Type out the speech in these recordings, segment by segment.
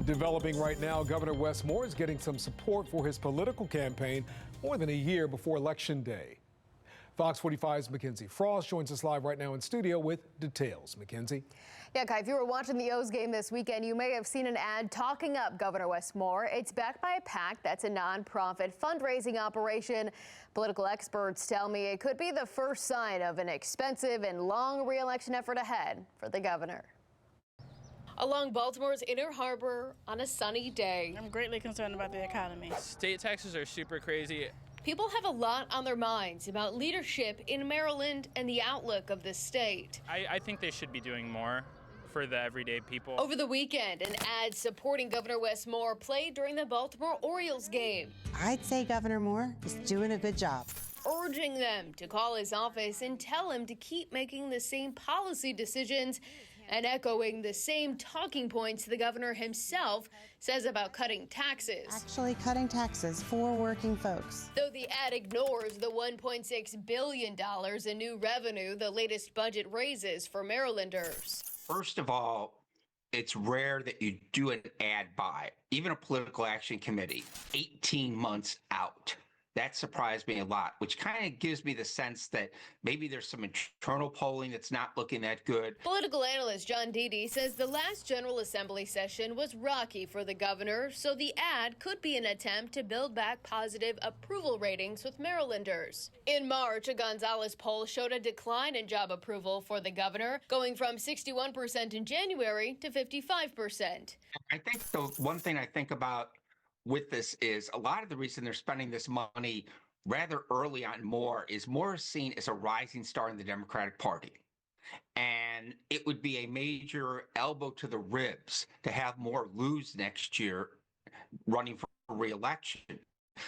Developing right now, Governor Wes Moore is getting some support for his political campaign more than a year before Election Day. Fox 45's Mackenzie Frost joins us live right now in studio with details. Mackenzie. Yeah, Kai, if you were watching the O's game this weekend, you may have seen an ad talking up Governor Wes Moore. It's backed by a PAC that's a nonprofit fundraising operation. Political experts tell me it could be the first sign of an expensive and long re-election effort ahead for the governor. Along Baltimore's Inner Harbor on a sunny day. I'm greatly concerned about the economy. State taxes are super crazy. People have a lot on their minds about leadership in Maryland and the outlook of the state. I think they should be doing more for the everyday people. Over the weekend, an ad supporting Governor Wes Moore played during the Baltimore Orioles game. I'd say Governor Moore is doing a good job, urging them to call his office and tell him to keep making the same policy decisions and echoing the same talking points the governor himself says about cutting taxes. Actually cutting taxes for working folks. Though the ad ignores the $1.6 billion in new revenue the latest budget raises for Marylanders. First of all, it's rare that you do an ad buy, even a political action committee, 18 months out. That surprised me a lot, which kind of gives me the sense that maybe there's some internal polling that's not looking that good. Political analyst John Dede says the last General Assembly session was rocky for the governor, so the ad could be an attempt to build back positive approval ratings with Marylanders. In March, a Gonzalez poll showed a decline in job approval for the governor, going from 61% in January to 55%. I think the one thing I think about with this is a lot of the reason they're spending this money rather early on Moore is seen as a rising star in the Democratic Party. And it would be a major elbow to the ribs to have Moore lose next year running for re-election.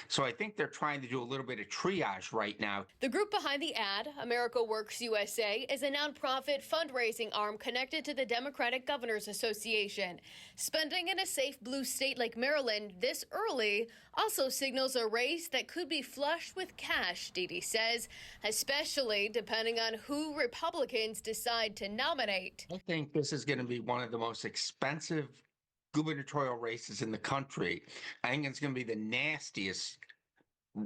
So I think they're trying to do a little bit of triage right now. The group behind the ad, America Works USA, is a nonprofit fundraising arm connected to the Democratic Governors Association. Spending in a safe blue state like Maryland this early also signals a race that could be flush with cash, Dede says, especially depending on who Republicans decide to nominate. I think this is going to be one of the most expensive gubernatorial races in the country. I think it's going to be the nastiest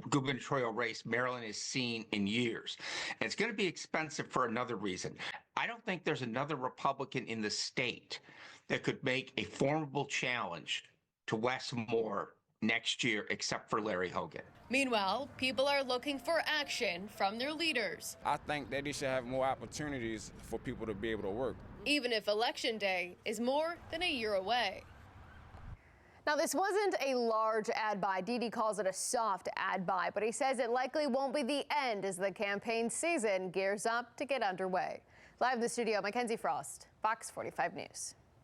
gubernatorial race Maryland has seen in years. And it's going to be expensive for another reason. I don't think there's another Republican in the state that could make a formidable challenge to Wes Moore next year, except for Larry Hogan. Meanwhile, people are looking for action from their leaders. I think that they should have more opportunities for people to be able to work. Even if Election Day is more than a year away. Now, this wasn't a large ad buy. Dede calls it a soft ad buy, but he says it likely won't be the end as the campaign season gears up to get underway. Live in the studio, Mackenzie Frost, Fox 45 News.